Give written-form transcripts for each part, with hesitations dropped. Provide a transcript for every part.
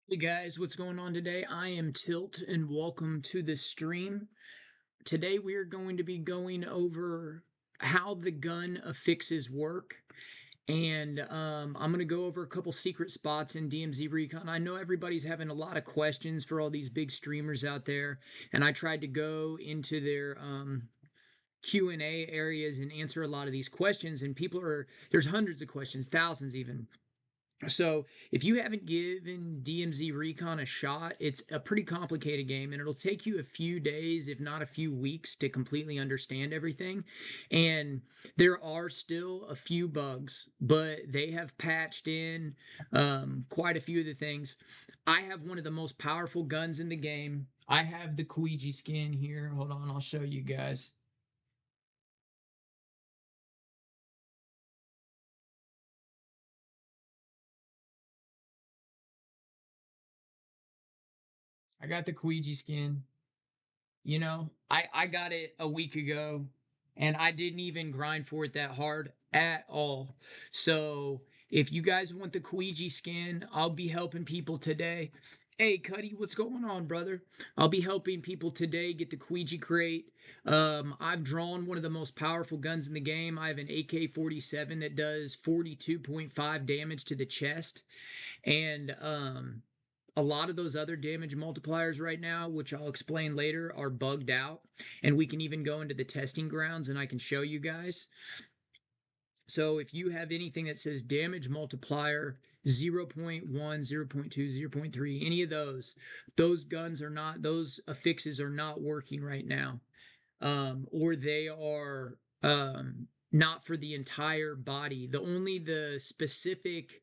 Hey guys, what's going on today? I am Tilt and welcome to the stream. Today we are going to be going over how the gun affixes work. And I'm going to go over a couple secret spots in DMZ Recon. I know everybody's having a lot of questions for all these big streamers out there. And I tried to go into their Q&A areas and answer a lot of these questions. And there's hundreds of questions, thousands even. So if you haven't given DMZ Recon a shot, it's a pretty complicated game and it'll take you a few days, if not a few weeks, to completely understand everything. And there are still a few bugs, but they have patched in quite a few of the things. I have one of the most powerful guns in the game. I have the Koigi skin here. Hold on, I'll show you guys. I got the Koigi skin. I got it a week ago and I didn't even grind for it that hard at all. So if you guys want the Koigi skin, I'll be helping people today. Hey, Cuddy, what's going on, brother? I'll be helping people today get the Koigi crate. I've drawn one of the most powerful guns in the game. I have an AK-47 that does 42.5 damage to the chest. And a lot of those other damage multipliers right now, which I'll explain later, are bugged out. And we can even go into the testing grounds and I can show you guys. So if you have anything that says damage multiplier 0.1, 0.2, 0.3, any of those guns are not, those affixes are not working right now. Or they are not for the entire body. The specific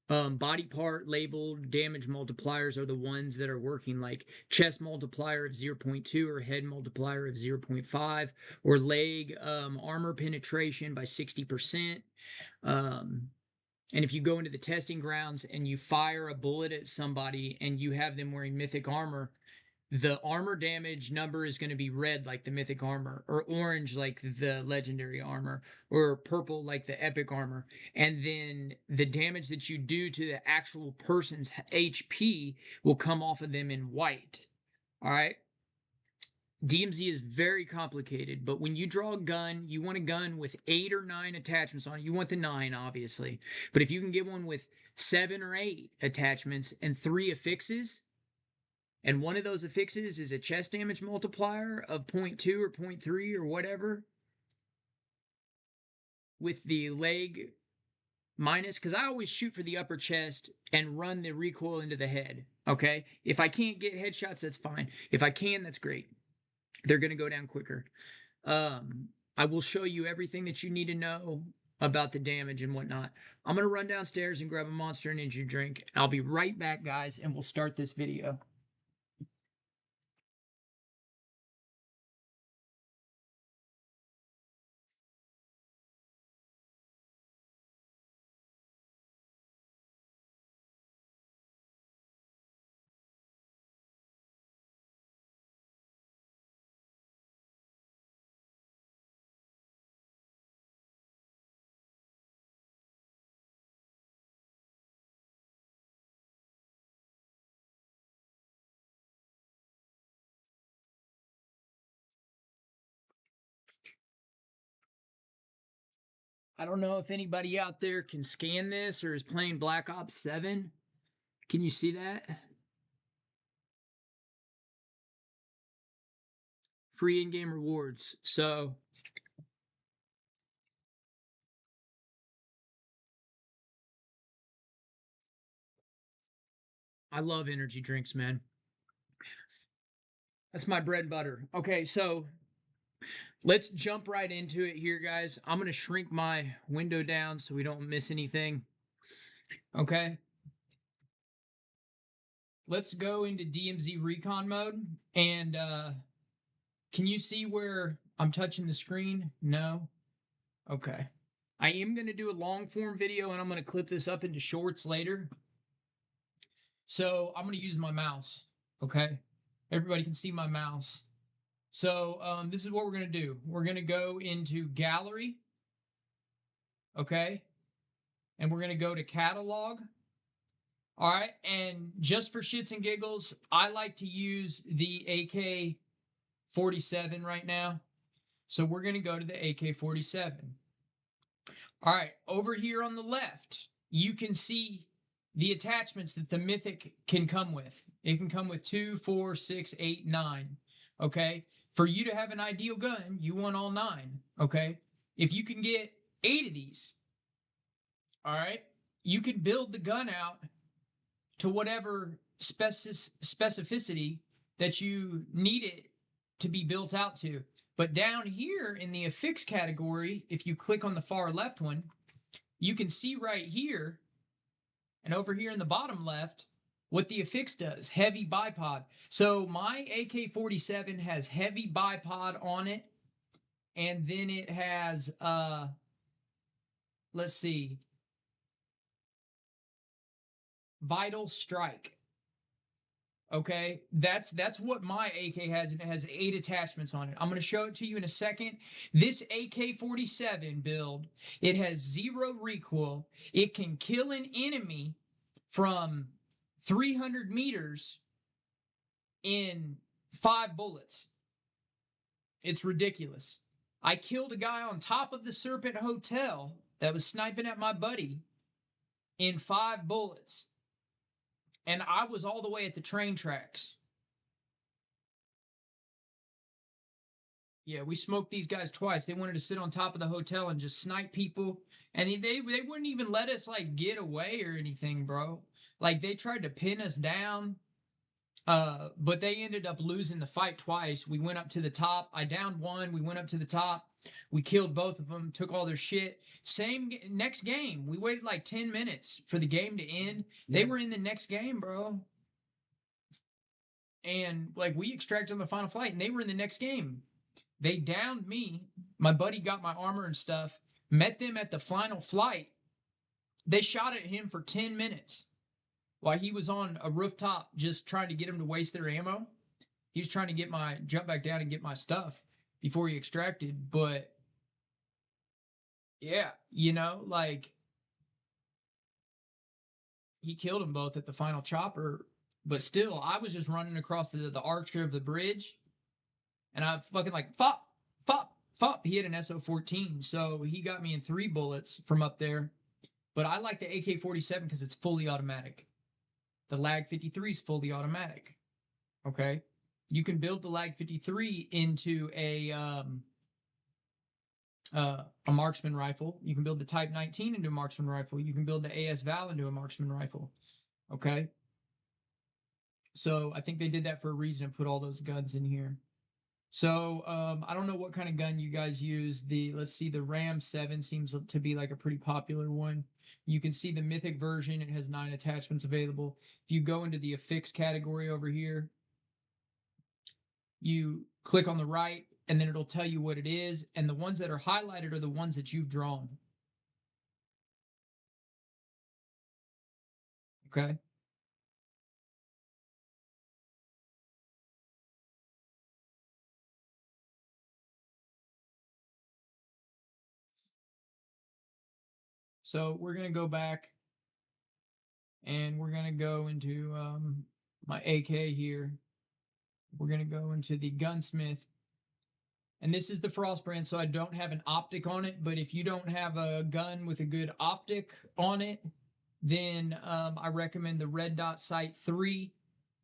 body part labeled damage multipliers are the ones that are working, like chest multiplier of 0.2 or head multiplier of 0.5 or leg armor penetration by 60%. And if you go into the testing grounds and you fire a bullet at somebody and you have them wearing mythic armor, the armor damage number is going to be red like the mythic armor, or orange like the legendary armor, or purple like the epic armor. And then the damage that you do to the actual person's HP will come off of them in white. All right. DMZ is very complicated, but when you draw a gun, you want a gun with 8 or 9 attachments on it. You want the 9, obviously. But if you can get one with 7 or 8 attachments and 3 affixes, and one of those affixes is a chest damage multiplier of 0.2 or 0.3 or whatever, with the leg minus, because I always shoot for the upper chest and run the recoil into the head, okay? If I can't get headshots, that's fine. If I can, that's great. They're going to go down quicker. I will show you everything that you need to know about the damage and whatnot. I'm going to run downstairs and grab a Monster Energy drink. I'll be right back, guys, and we'll start this video. I don't know if anybody out there can scan this or is playing Black Ops 7. Can you see that? Free in-game rewards. So I love energy drinks, man. That's my bread and butter. Okay, so let's jump right into it here, guys. I'm going to shrink my window down so we don't miss anything. Okay. Let's go into DMZ recon mode. And can you see where I'm touching the screen? No? Okay. I am going to do a long form video and I'm going to clip this up into shorts later. So I'm going to use my mouse. Okay. Everybody can see my mouse. So this is what we're going to do. We're going to go into gallery. Okay. And we're going to go to catalog. All right. And just for shits and giggles, I like to use the AK-47 right now. So we're going to go to the AK-47. All right. Over here on the left, you can see the attachments that the Mythic can come with. It can come with 2, 4, 6, 8, 9. Okay. For you to have an ideal gun, you want all 9. Okay. If you can get 8 of these, all right, you can build the gun out to whatever specificity that you need it to be built out to. But down here in the affix category, if you click on the far left one, you can see right here and over here in the bottom left what the affix does. Heavy bipod. So my AK-47 has heavy bipod on it, and then it has let's see, vital strike. Okay, that's what my AK has, and it has 8 attachments on it. I'm going to show it to you in a second. This AK-47 build, it has 0 recoil. It can kill an enemy from 300 meters in 5 bullets. It's ridiculous. I killed a guy on top of the Serpent Hotel that was sniping at my buddy in 5 bullets. And I was all the way at the train tracks. Yeah, we smoked these guys twice. They wanted to sit on top of the hotel and just snipe people. And they wouldn't even let us, like, get away or anything, bro. Like, they tried to pin us down. But they ended up losing the fight twice. We went up to the top. I downed one. We went up to the top. We killed both of them, took all their shit. Next game, we waited like 10 minutes for the game to end. They were in the next game, bro. And like we extracted on the final flight and they were in the next game. They downed me. My buddy got my armor and stuff, met them at the final flight. They shot at him for 10 minutes while he was on a rooftop just trying to get him to waste their ammo. He was trying to jump back down and get my stuff before he extracted. But yeah, like he killed them both at the final chopper. But still, I was just running across the arch of the bridge and I fucking like, fop, fop, fop. He had an SO-14, so he got me in 3 bullets from up there. But I like the AK-47 because it's fully automatic. The Lag 53 is fully automatic. Okay? You can build the Lag 53 into a marksman rifle. You can build the Type 19 into a marksman rifle. You can build the AS Val into a marksman rifle. Okay? So I think they did that for a reason and put all those guns in here. So I don't know what kind of gun you guys use. Let's see, the Ram 7 seems to be like a pretty popular one. You can see the Mythic version. It has 9 attachments available. If you go into the Affix category over here, you click on the right, and then it'll tell you what it is. And the ones that are highlighted are the ones that you've drawn. Okay? So we're going to go back, and we're going to go into my AK here. We're going to go into the Gunsmith. And this is the Frost brand, so I don't have an optic on it. But if you don't have a gun with a good optic on it, then I recommend the Red Dot Sight 3.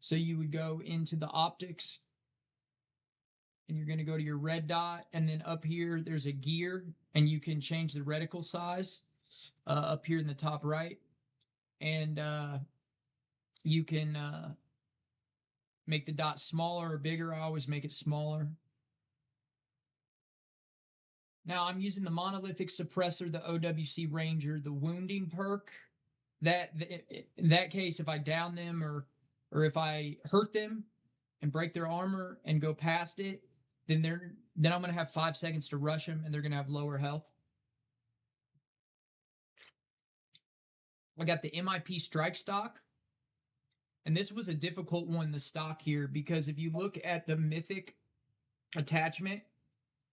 So you would go into the optics, and you're going to go to your red dot, and then up here there's a gear, and you can change the reticle size up here in the top right. And you can make the dot smaller or bigger. I always make it smaller. Now I'm using the monolithic suppressor, the OWC Ranger, the wounding perk. In that case, if I down them or if I hurt them and break their armor and go past it, then I'm gonna have 5 seconds to rush them and they're gonna have lower health. I got the MIP strike stock. And this was a difficult one, the stock here, because if you look at the mythic attachment,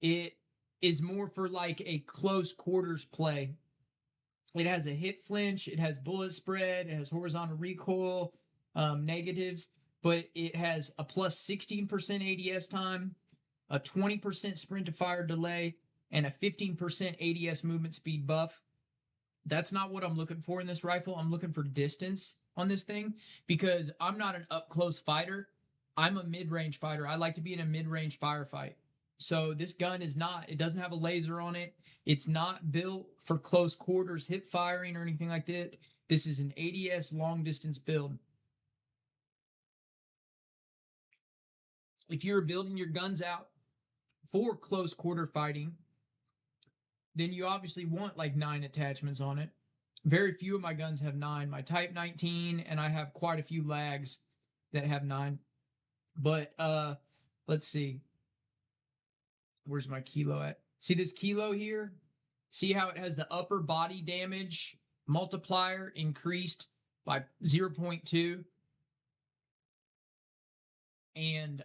it is more for like a close quarters play. It has a hip flinch, it has bullet spread, it has horizontal recoil, negatives, but it has a plus 16% ADS time, a 20% sprint to fire delay, and a 15% ADS movement speed buff. That's not what I'm looking for in this rifle. I'm looking for distance on this thing because I'm not an up close fighter. I'm a mid-range fighter. I like to be in a mid-range firefight. So this gun it doesn't have a laser on it. It's not built for close quarters hip firing or anything like that. This is an ADS long distance build. If you're building your guns out for close quarter fighting, then you obviously want like 9 attachments on it. Very few of my guns have 9. My Type 19, and I have quite a few lags that have 9. But let's see. Where's my kilo at? See this kilo here? See how it has the upper body damage multiplier increased by 0.2? And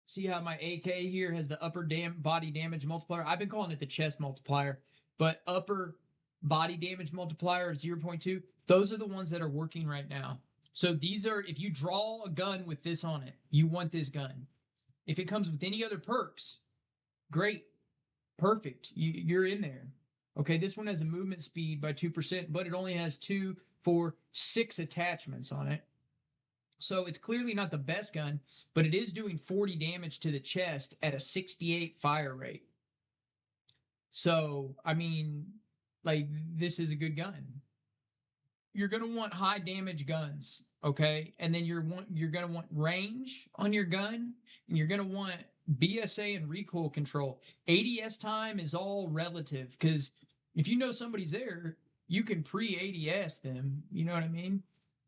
see how my AK here has the upper body damage multiplier? I've been calling it the chest multiplier, but upper body damage multiplier of 0.2. Those are the ones that are working right now. So these are, if you draw a gun with this on it, you want this gun. If it comes with any other perks, great, perfect, you're in there. Okay, this one has a movement speed by 2%, but it only has 2, 4, 6 attachments on it. So it's clearly not the best gun, but it is doing 40 damage to the chest at a 68 fire rate. So, I mean, like, this is a good gun. You're going to want high damage guns, okay? And then you're going to want range on your gun, and you're going to want BSA and recoil control. ADS time is all relative because if you know somebody's there, you can pre-ADS them. You know what I mean?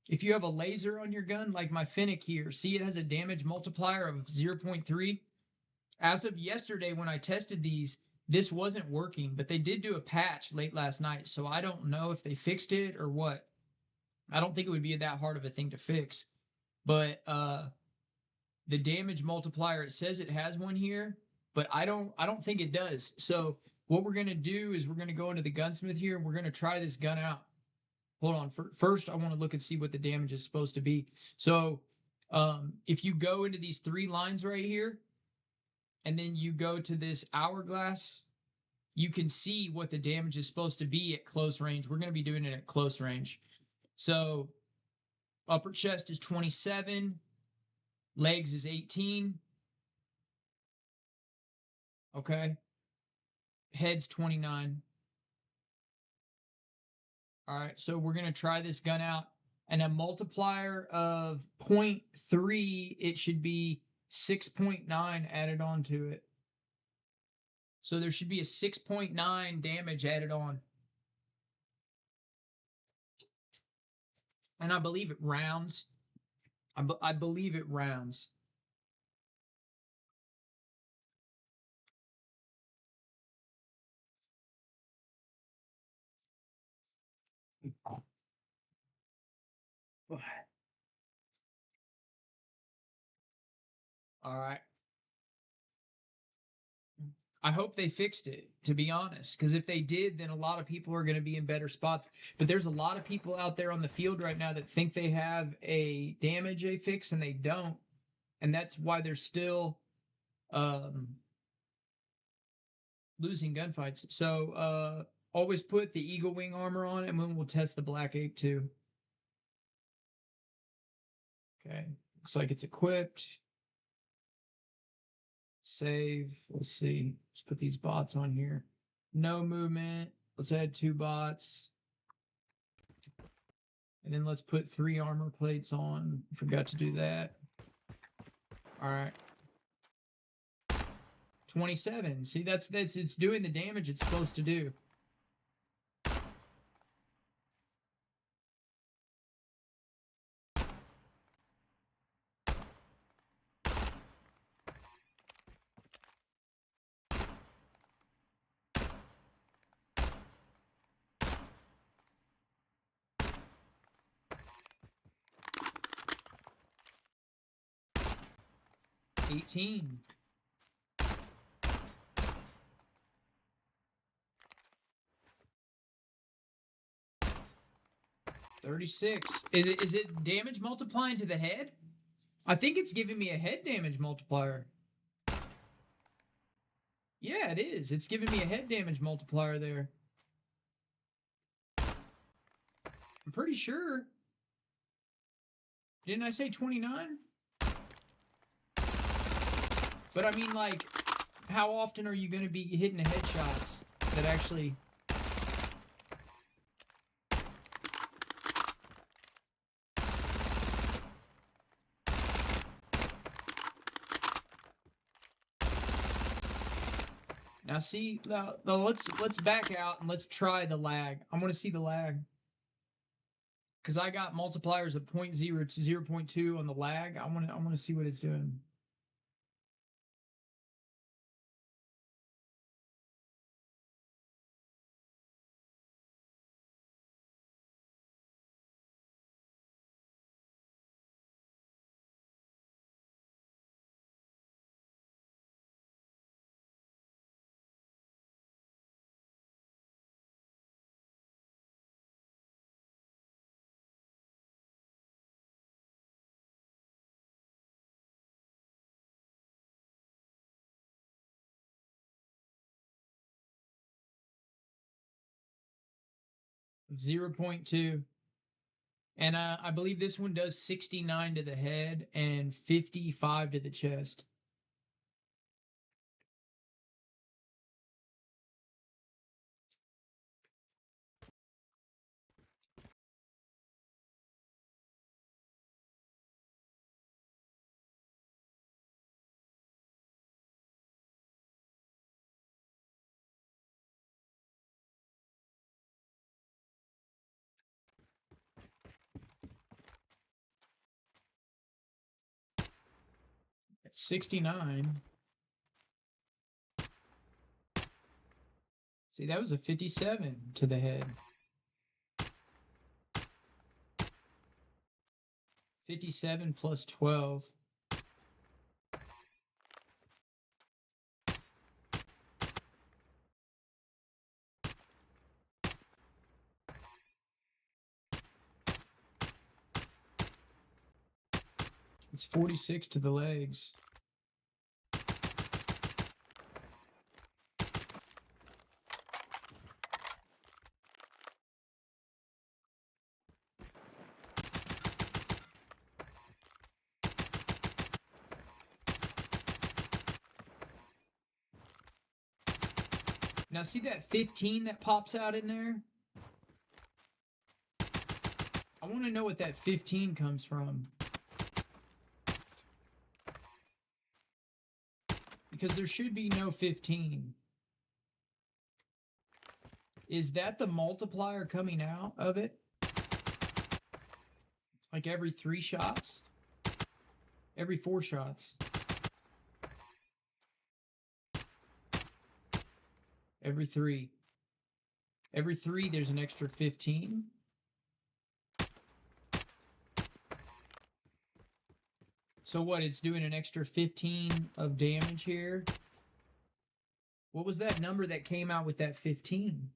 If you have a laser on your gun, like my Fennec here, see it has a damage multiplier of 0.3. As of yesterday, when I tested these, this wasn't working, but they did do a patch late last night, so I don't know if they fixed it or what. I don't think it would be that hard of a thing to fix, but the damage multiplier, it says it has one here, but I don't think it does. So what we're gonna do is we're gonna go into the gunsmith here and we're gonna try this gun out. Hold on. First, I want to look and see what the damage is supposed to be. So if you go into these 3 lines right here, and then you go to this hourglass, you can see what the damage is supposed to be at close range. We're going to be doing it at close range. So upper chest is 27, legs is 18. Okay. Head's 29. All right. So we're going to try this gun out. And a multiplier of 0.3, it should be 6.9 added onto it. So there should be a 6.9 damage added on. And I believe it rounds. I believe it rounds. All right. I hope they fixed it, to be honest, because if they did, then a lot of people are going to be in better spots. But there's a lot of people out there on the field right now that think they have a damage affix and they don't. And that's why they're still losing gunfights. So always put the Eagle Wing armor on, and then we'll test the Black Ape too. Okay, looks like it's equipped. Save. Let's see. Let's put these bots on here. No movement. Let's add 2 bots. And then let's put 3 armor plates on. Forgot to do that. All right. 27. See, that's it's doing the damage it's supposed to do. $18. $36. Is it damage multiplying to the head? I think it's giving me a head damage multiplier. Yeah, it is. It's giving me a head damage multiplier there. I'm pretty sure. Didn't I say 29? But I mean, like, how often are you going to be hitting the headshots that actually... Now see, now let's back out and let's try the lag. I want to see the lag. Because I got multipliers of 0.0 to 0.2 on the lag. I want to see what it's doing. Zero 0.2. And I believe this one does 69 to the head and 55 to the chest. 69. See, that was a 57 to the head. 57 plus 12. It's 46 to the legs. Now see that 15 that pops out in there? I want to know what that 15 comes from. Because there should be no 15. Is that the multiplier coming out of it? Like every 3 shots? Every 4 shots? Every 3. Every 3 there's an extra 15. So what, it's doing an extra 15 of damage here? What was that number that came out with that 15?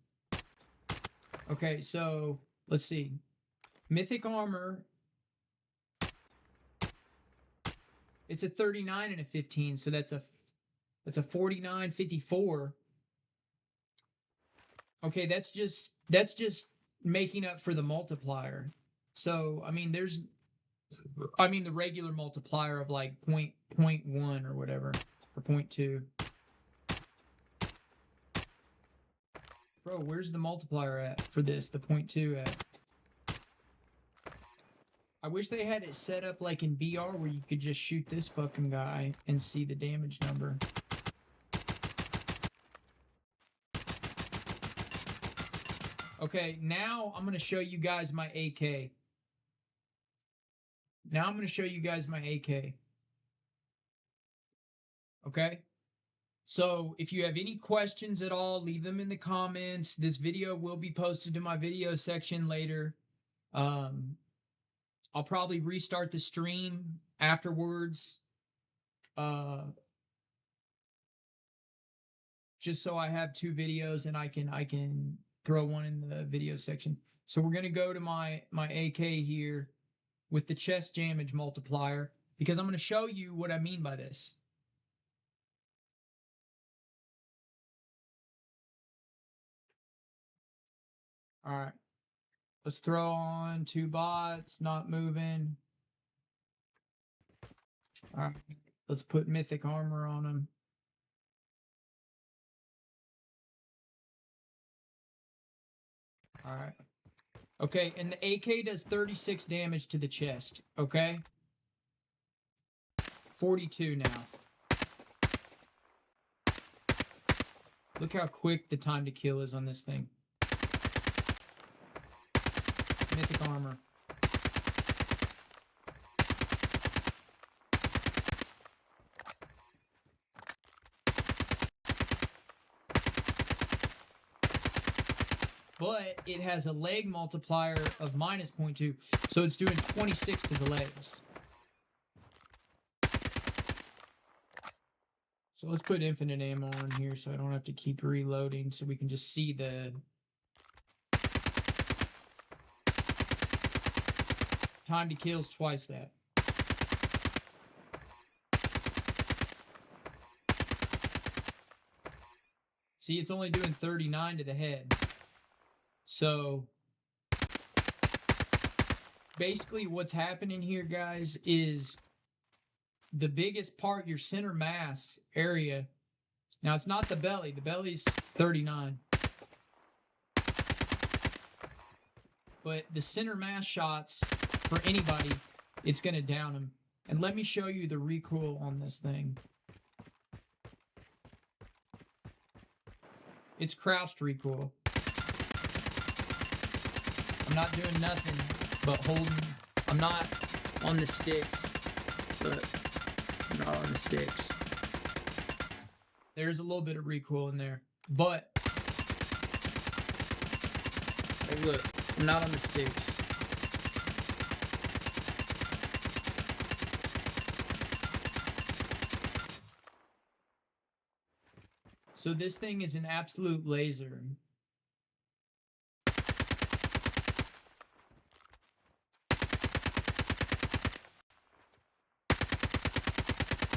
Okay, so let's see. Mythic armor. It's a 39 and a 15, so that's a 49, 54. Okay, that's just making up for the multiplier. So, I mean, the regular multiplier of like 0.1 or whatever, or 0.2. Bro, where's the multiplier at for this, the 0.2 at? I wish they had it set up like in BR where you could just shoot this fucking guy and see the damage number. Okay, now I'm going to show you guys my AK. Now I'm going to show you guys my AK. Okay? So if you have any questions at all, leave them in the comments. This video will be posted to my video section later. I'll probably restart the stream afterwards. Just so I have 2 videos and I can throw one in the video section. So we're going to go to my AK here with the chest damage multiplier, because I'm going to show you what I mean by this. All right. Let's throw on 2 bots, not moving. All right. Let's put mythic armor on them. All right. Okay, and the AK does 36 damage to the chest, okay? 42 now. Look how quick the time to kill is on this thing. Mythic armor. But it has a leg multiplier of minus 0.2, so it's doing 26 to the legs. So let's put infinite ammo on here so I don't have to keep reloading, so we can just see the time to kill is twice that. See, it's only doing 39 to the head. So basically what's happening here, guys, is the biggest part, your center mass area. Now, it's not the belly. The belly's 39. But the center mass shots, for anybody, it's going to down them. And let me show you the recoil on this thing. It's crouched recoil. I'm not doing nothing but holding. I'm not on the sticks, but not on the sticks. There's a little bit of recoil in there, but hey, look, I'm not on the sticks. So this thing is an absolute laser.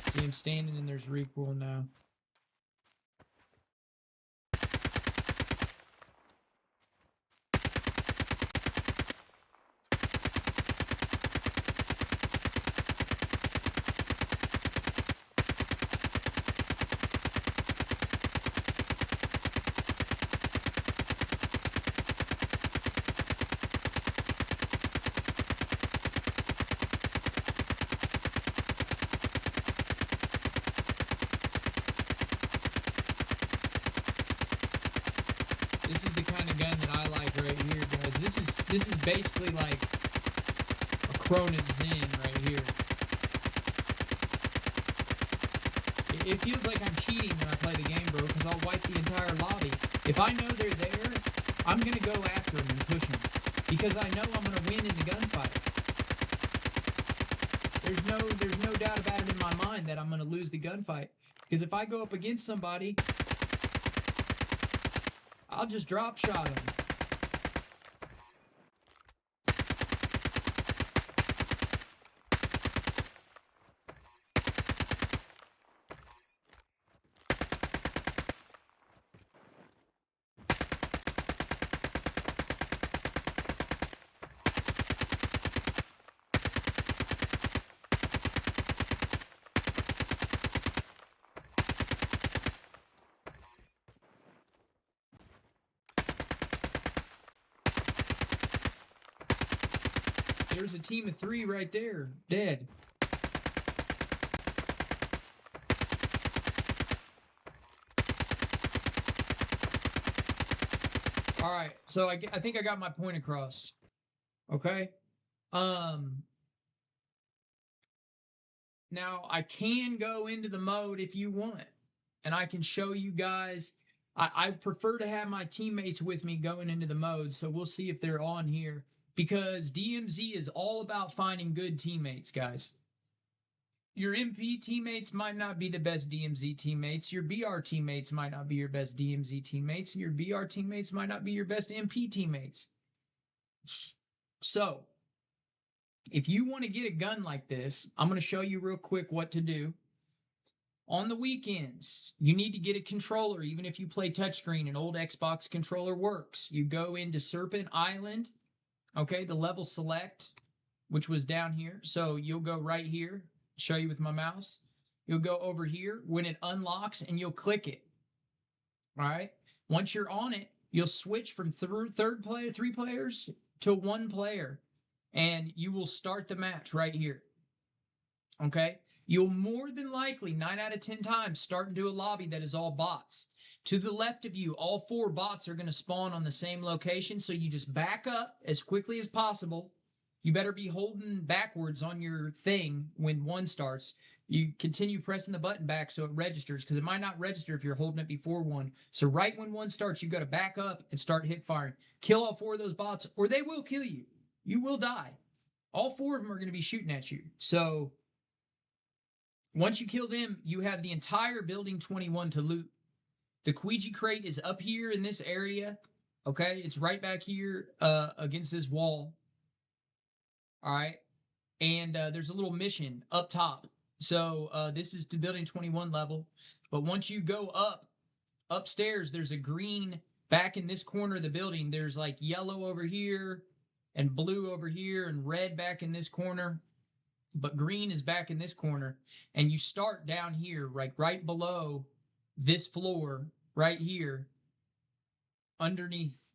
See him standing and there's recoil now. This is the kind of gun that I like right here, guys. This is basically like a Cronus Zen right here. It feels like I'm cheating when I play the game, bro, because I'll wipe the entire lobby. If I know they're there, I'm gonna go after them and push them because I know I'm gonna win in the gunfight. There's no doubt about it in my mind that I'm gonna lose the gunfight because if I go up against somebody, I'll just drop shot him. There's a team of 3 right there, dead. All right, so I think I got my point across. Okay. Now I can go into the mode if you want, and I can show you guys. I prefer to have my teammates with me going into the mode, so we'll see if they're on here. Because DMZ is all about finding good teammates, guys. Your MP teammates might not be the best DMZ teammates. Your BR teammates might not be your best DMZ teammates. Your BR teammates might not be your best MP teammates. So, if you want to get a gun like this, I'm going to show you real quick what to do. On the weekends, you need to get a controller. Even if you play touchscreen, an old Xbox controller works. You go into Serpent Island. Okay, the level select, which was down here. So you'll go right here, show you with my mouse. You'll go over here when it unlocks and you'll click it. All right. Once you're on it, you'll switch from 3 players to 1 player and you will start the match right here. Okay. You'll more than likely 9 out of 10 times start into a lobby that is all bots. To the left of you, all 4 bots are going to spawn on the same location, so you just back up as quickly as possible. You better be holding backwards on your thing when 1 starts. You continue pressing the button back so it registers, because it might not register if you're holding it before 1. So right when 1 starts, you've got to back up and start hit firing. Kill all 4 of those bots, or they will kill you. You will die. All 4 of them are going to be shooting at you. So once you kill them, you have the entire building 21 to loot. The Ouija crate is up here in this area. Okay, it's right back here against this wall. All right, and there's a little mission up top. So this is the building 21 level. But once you go upstairs, there's a green back in this corner of the building. There's like yellow over here and blue over here and red back in this corner. But green is back in this corner. And you start down here, right below this floor right here underneath.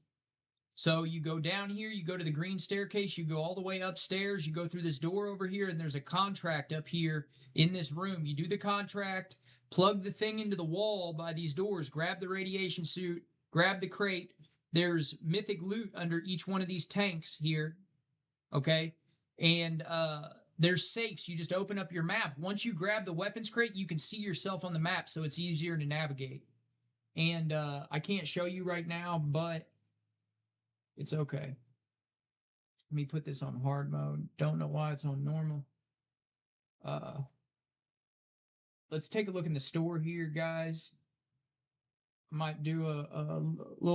So you go down here, you go to the green staircase, you go all the way upstairs, you go through this door over here, and there's a contract up here in this room. You do the contract, plug the thing into the wall by these doors, grab the radiation suit, grab the crate. There's mythic loot under each one of these tanks here. Okay? And There's safes. You just open up your map. Once you grab the weapons crate, you can see yourself on the map, so it's easier to navigate. And I can't show you right now, but it's okay. Let me put this on hard mode. Don't know why it's on normal. Let's take a look in the store here, guys. I might do a little